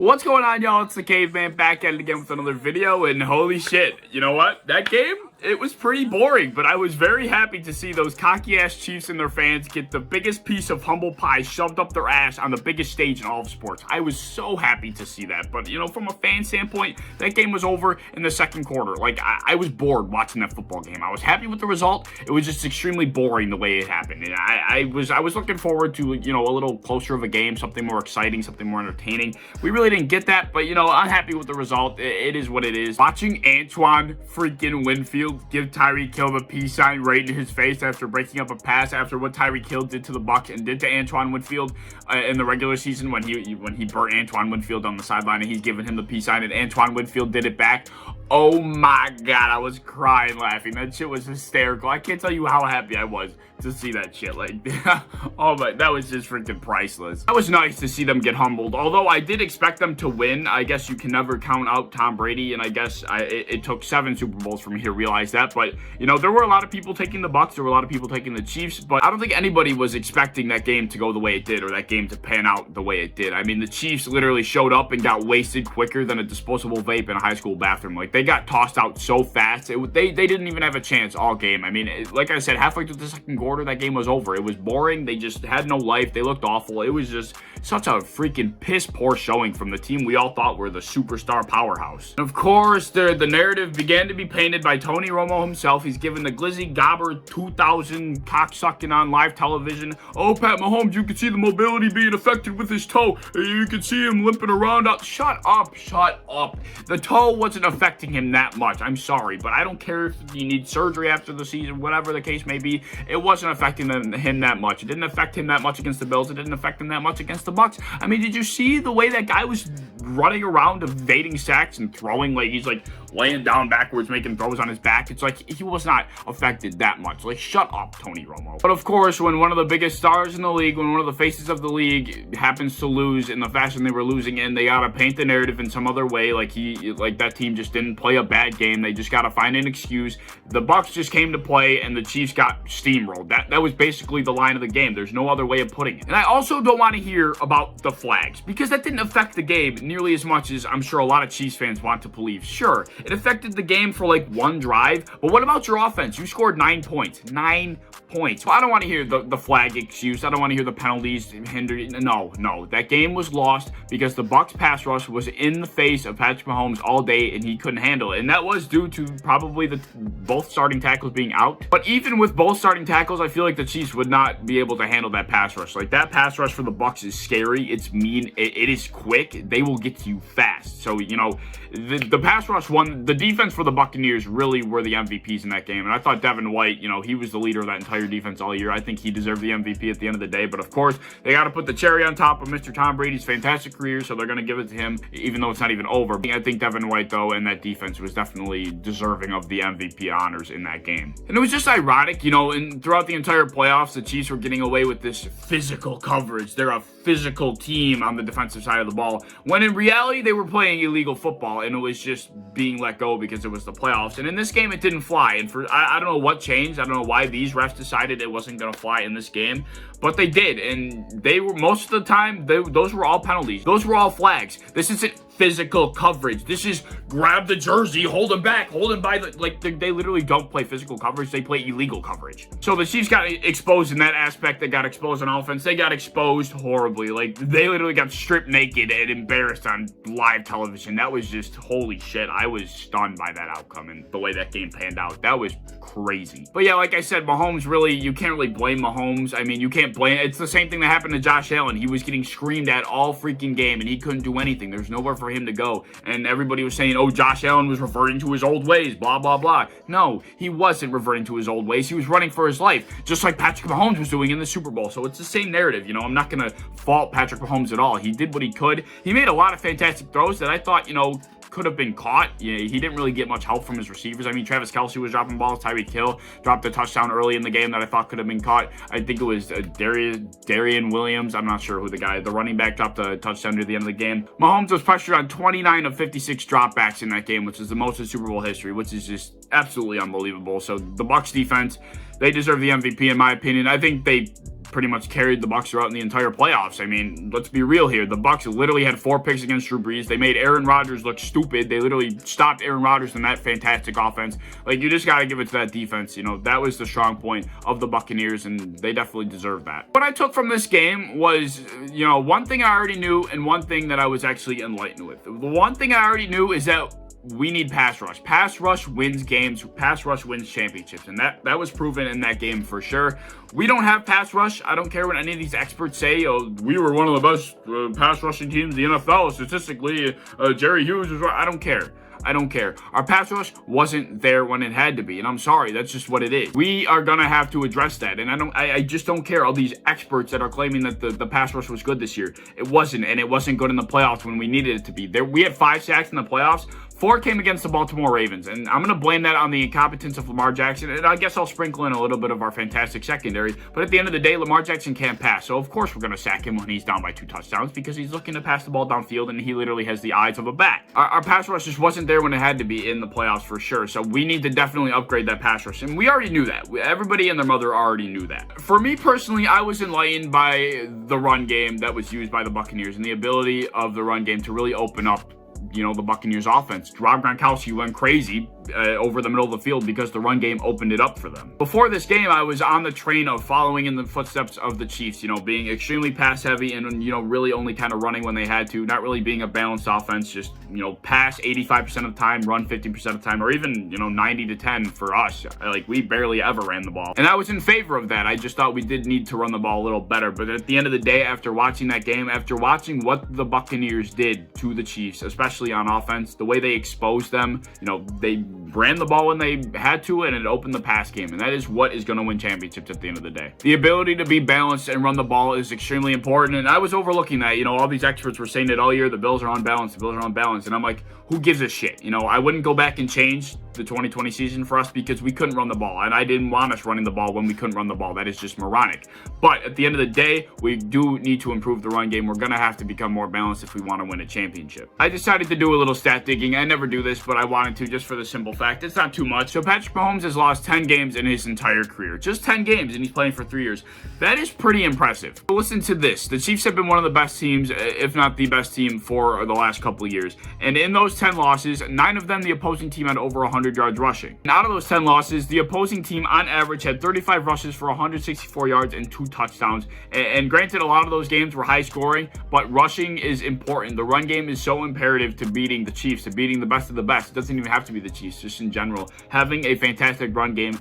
What's going on, y'all? It's the Caveman back at it again with another video, and holy shit, you know what? That game, it was pretty boring, but I was very happy to see those cocky-ass Chiefs and their fans get the biggest piece of humble pie shoved up their ass on the biggest stage in all of sports. I was so happy to see that, but, you know, from a fan standpoint, that game was over in the second quarter. Like, I was bored watching that football game. I was happy with the result. It was just extremely boring the way it happened, and I was looking forward to, you know, a little closer of a game, something more exciting, something more entertaining. We really didn't get that, but, you know, I'm happy with the result. It is what it is. Watching Antoine freaking Winfield give Tyreek Hill the peace sign right in his face after breaking up a pass after what Tyreek Hill did to the Bucs and did to Antoine Winfield in the regular season when he burnt Antoine Winfield on the sideline and he's giving him the peace sign and Antoine Winfield did it back. Oh my God, I was crying laughing. That shit was hysterical. I can't tell you how happy I was to see that shit. Like, oh my, that was just freaking priceless. That was nice to see them get humbled. Although I did expect them to win. I guess you can never count out Tom Brady, and I guess it took 7 Super Bowls for me to realize that. But, you know, there were a lot of people taking the Bucs. There were a lot of people taking the Chiefs. But I don't think anybody was expecting that game to go the way it did or that game to pan out the way it did. I mean, the Chiefs literally showed up and got wasted quicker than a disposable vape in a high school bathroom. Like, they got tossed out so fast. They didn't even have a chance all game. I mean, like I said, halfway through the second quarter, that game was over. It was boring. They just had no life. They looked awful. It was just such a freaking piss poor showing from the team we all thought were the superstar powerhouse. And of course, the narrative began to be painted by Tony Romo himself. He's given the Glizzy Gobber 2000 cocksucking on live television. Oh, Pat Mahomes, you can see the mobility being affected with his toe. You can see him limping around. Shut up. Shut up. The toe wasn't affecting him that much. I'm sorry, but I don't care if you need surgery after the season, whatever the case may be. It wasn't affecting him that much. It didn't affect him that much against the Bills. It didn't affect him that much against the Bucs. I mean, did you see the way that guy was running around evading sacks and throwing? Like, he's like laying down backwards, making throws on his back. It's like he was not affected that much. Like, shut up, Tony Romo. But of course, when one of the biggest stars in the league, when one of the faces of the league happens to lose in the fashion they were losing in, they gotta paint the narrative in some other way. Like that team just didn't play a bad game. They just gotta find an excuse. The Bucs just came to play, and the Chiefs got steamrolled. That was basically the line of the game. There's no other way of putting it. And I also don't want to hear about the flags, because that didn't affect the game nearly as much as I'm sure a lot of Chiefs fans want to believe. Sure, it affected the game for like one drive, but what about your offense? You scored 9 points. 9 points. Well, I don't want to hear the flag excuse. I don't want to hear the penalties hinder. No. That game was lost because the Bucs pass rush was in the face of Patrick Mahomes all day, and he couldn't handle it. And that was due to probably both starting tackles being out. But even with both starting tackles, I feel like the Chiefs would not be able to handle that pass rush. Like, that pass rush for the Bucs is scary. It's mean. It is quick. They will get to you fast. So, you know, the pass rush won. The defense for the Buccaneers really were the MVPs in that game. And I thought Devin White, you know, he was the leader of that entire defense all year. I think he deserved the MVP at the end of the day. But of course, they got to put the cherry on top of Mr. Tom Brady's fantastic career. So they're going to give it to him, even though it's not even over. I think Devin White, though, and that defense was definitely deserving of the MVP honors in that game. And it was just ironic, you know, and throughout the entire playoffs, the Chiefs were getting away with this physical coverage. They're a physical team on the defensive side of the ball, when in reality they were playing illegal football, and it was just being let go because it was the playoffs. And in this game, it didn't fly. And I don't know what changed. I don't know why these refs decided it wasn't going to fly in this game, but they did. And they were, most of the time, those were all penalties. Those were all flags. This isn't physical coverage. This is grab the jersey, hold him back, hold him by the, like, they literally don't play physical coverage. They play illegal coverage. So the Chiefs got exposed in that aspect. They got exposed on offense. They got exposed horribly. Like, they literally got stripped naked and embarrassed on live television. That was just, holy shit. I was stunned by that outcome and the way that game panned out. That was crazy. But yeah, like I said, Mahomes really, you can't really blame Mahomes. I mean, you can't blame, it's the same thing that happened to Josh Allen. He was getting screamed at all freaking game and he couldn't do anything. There's nowhere for him to go. And everybody was saying, oh, Josh Allen was reverting to his old ways, blah, blah, blah. No, he wasn't reverting to his old ways. He was running for his life, just like Patrick Mahomes was doing in the Super Bowl. So it's the same narrative. You know, I'm not going to fault Patrick Mahomes at all. He did what he could. He made a lot of fantastic throws that I thought, you know, could have been caught. Yeah, he didn't really get much help from his receivers. I mean, Travis Kelce was dropping balls. Tyreek Hill dropped a touchdown early in the game that I thought could have been caught. I think it was Darian Williams. I'm not sure who the running back, dropped a touchdown near the end of the game. Mahomes was pressured on 29 of 56 dropbacks in that game, which is the most in Super Bowl history, which is just absolutely unbelievable. So the Bucs defense, they deserve the MVP in my opinion. I think they pretty much carried the Bucs throughout the entire playoffs. I mean, let's be real here. The Bucs literally had 4 picks against Drew Brees. They made Aaron Rodgers look stupid. They literally stopped Aaron Rodgers in that fantastic offense. Like, you just got to give it to that defense. You know, that was the strong point of the Buccaneers, and they definitely deserve that. What I took from this game was, you know, one thing I already knew and one thing that I was actually enlightened with. The one thing I already knew is that we need pass rush. Pass rush wins games. Pass rush wins championships. And that was proven in that game for sure. We don't have pass rush. I don't care what any of these experts say. Oh, we were one of the best pass rushing teams in the NFL. Statistically, Jerry Hughes was right. I don't care. I don't care. Our pass rush wasn't there when it had to be, and I'm sorry, that's just what it is. We are gonna have to address that, and I just don't care. All these experts that are claiming that the pass rush was good this year, it wasn't, and it wasn't good in the playoffs when we needed it to be. We had 5 sacks in the playoffs. 4 came against the Baltimore Ravens, and I'm going to blame that on the incompetence of Lamar Jackson, and I guess I'll sprinkle in a little bit of our fantastic secondary, but at the end of the day, Lamar Jackson can't pass, so of course we're going to sack him when he's down by 2 touchdowns, because he's looking to pass the ball downfield, and he literally has the eyes of a bat. Our pass rush just wasn't there when it had to be in the playoffs for sure, so we need to definitely upgrade that pass rush, and we already knew that. Everybody and their mother already knew that. For me personally, I was enlightened by the run game that was used by the Buccaneers, and the ability of the run game to really open up, you know, the Buccaneers offense. Rob Gronkowski went crazy over the middle of the field because the run game opened it up for them. Before this game, I was on the train of following in the footsteps of the Chiefs, you know, being extremely pass heavy and, you know, really only kind of running when they had to, not really being a balanced offense, just, you know, pass 85% of the time, run 50% of the time, or even, you know, 90-10 for us. Like, we barely ever ran the ball. And I was in favor of that. I just thought we did need to run the ball a little better. But at the end of the day, after watching that game, after watching what the Buccaneers did to the Chiefs, especially on offense, the way they exposed them, you know, they ran the ball when they had to, and it opened the pass game, and that is what is going to win championships at the end of the day. The ability to be balanced and run the ball is extremely important, and I was overlooking that. You know, all these experts were saying it all year, the Bills are unbalanced, the Bills are unbalanced, and I'm like, who gives a shit? You know, I wouldn't go back and change the 2020 season for us because we couldn't run the ball, and I didn't want us running the ball when we couldn't run the ball. That is just moronic. But at the end of the day, we do need to improve the run game. We're going to have to become more balanced if we want to win a championship. I decided to do a little stat digging. I never do this, but I wanted to just for the simple fact. It's not too much. So Patrick Mahomes has lost 10 games in his entire career. Just 10 games, and he's playing for 3 years. That is pretty impressive. But listen to this. The Chiefs have been one of the best teams, if not the best team, for the last couple of years. And in those 10 losses, 9 of them, the opposing team had over 100 yards rushing. And out of those 10 losses, the opposing team on average had 35 rushes for 164 yards and 2 touchdowns. And granted, a lot of those games were high scoring, but rushing is important. The run game is so imperative to beating the Chiefs, to beating the best of the best. It doesn't even have to be the Chiefs, just in general. Having a fantastic run game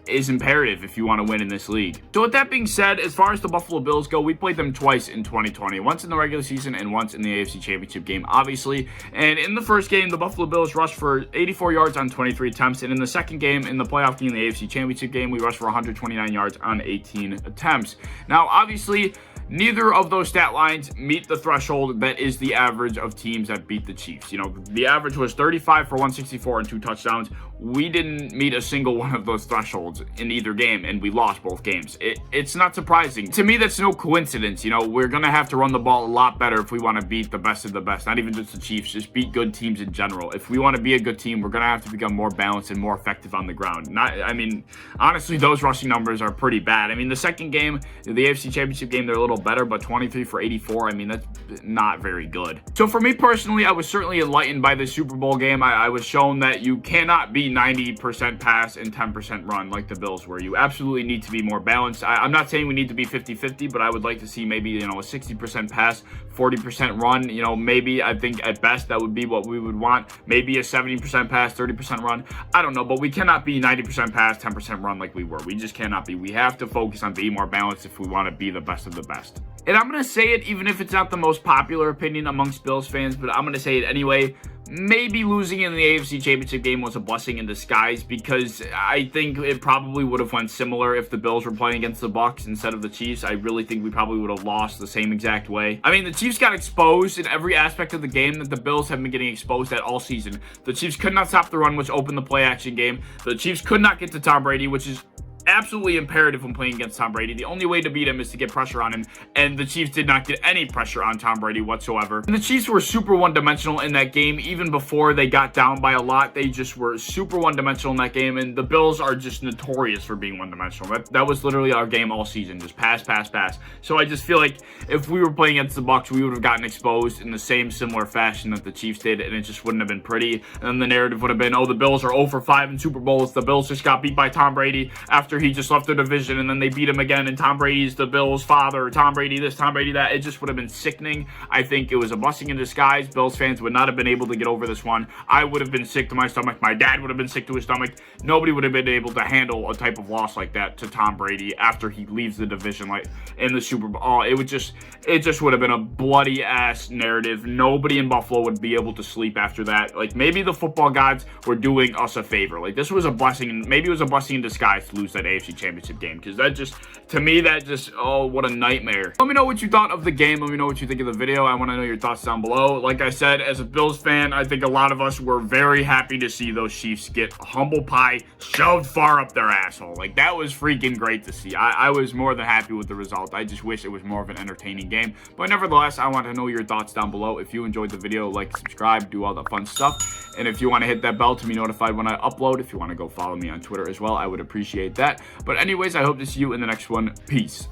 is imperative if you want to win in this league. So with that being said, as far as the Buffalo Bills go, we played them twice in 2020, once in the regular season and once in the AFC Championship game, obviously. And in the first game, the Buffalo Bills rushed for 84 yards on 23 attempts, and in the second game, in the playoff game, the AFC Championship game, we rushed for 129 yards on 18 attempts. Now, obviously, neither of those stat lines meet the threshold that is the average of teams that beat the Chiefs. You know, the average was 35 for 164 and 2 touchdowns. We didn't meet a single one of those thresholds in either game, and we lost both games. It's not surprising. To me, that's no coincidence. You know, we're going to have to run the ball a lot better if we want to beat the best of the best. Not even just the Chiefs, just beat good teams in general. If we want to be a good team, we're going to have to become more balanced and more effective on the ground. I mean, honestly, those rushing numbers are pretty bad. I mean, the second game, the AFC Championship game, they're a little better, but 23 for 84, I mean, that's not very good. So for me personally, I was certainly enlightened by the Super Bowl game. I was shown that you cannot be 90% pass and 10% run like the Bills were. You absolutely need to be more balanced. I'm not saying we need to be 50-50, but I would like to see maybe, you know, a 60% pass, 40% run. You know, maybe I think at best that would be what we would want. Maybe a 70% pass, 30% run. I don't know, but we cannot be 90% pass, 10% run like we were. We just cannot be. We have to focus on being more balanced if we want to be the best of the best. And I'm going to say it even if it's not the most popular opinion amongst Bills fans, but I'm going to say it anyway. Maybe losing in the AFC Championship game was a blessing in disguise, because I think it probably would have went similar if the Bills were playing against the Bucs instead of the Chiefs. I really think we probably would have lost the same exact way. I mean, the Chiefs got exposed in every aspect of the game that the Bills have been getting exposed at all season. The Chiefs could not stop the run, which opened the play-action game. The Chiefs could not get to Tom Brady, which is absolutely imperative when playing against Tom Brady. The only way to beat him is to get pressure on him, and the Chiefs did not get any pressure on Tom Brady whatsoever. And the Chiefs were super one-dimensional in that game. Even before they got down by a lot, they just were super one-dimensional in that game, and the Bills are just notorious for being one-dimensional. That was literally our game all season, just pass, pass, pass. So I just feel like if we were playing against the Bucs, we would have gotten exposed in the same similar fashion that the Chiefs did, and it just wouldn't have been pretty. And then the narrative would have been, oh, the Bills are 0 for 5 in Super Bowls. The Bills just got beat by Tom Brady after he just left the division, and then they beat him again, and Tom Brady's the Bills' father, Tom Brady this, Tom Brady that. It just would have been sickening. I think it was a blessing in disguise. Bills fans would not have been able to get over this one. I would have been sick to my stomach. My dad would have been sick to his stomach. Nobody would have been able to handle a type of loss like that to Tom Brady after he leaves the division, like in the Super Bowl. It just would have been a bloody ass narrative. Nobody in Buffalo would be able to sleep after that. Like, maybe the football gods were doing us a favor. Like, this was a blessing. Maybe it was a blessing in disguise to lose that AFC Championship game, because that just, to me, that just, oh, what a nightmare. Let me know what you thought of the game. Let me know what you think of the video. I want to know your thoughts down below. Like I said, as a Bills fan, I think a lot of us were very happy to see those Chiefs get humble pie shoved far up their asshole. Like, that was freaking great to see. I was more than happy with the result. I just wish it was more of an entertaining game. But nevertheless, I want to know your thoughts down below. If you enjoyed the video, like, subscribe, do all that fun stuff. And if you want to hit that bell to be notified when I upload, if you want to go follow me on Twitter as well, I would appreciate that. But anyways, I hope to see you in the next one. Peace.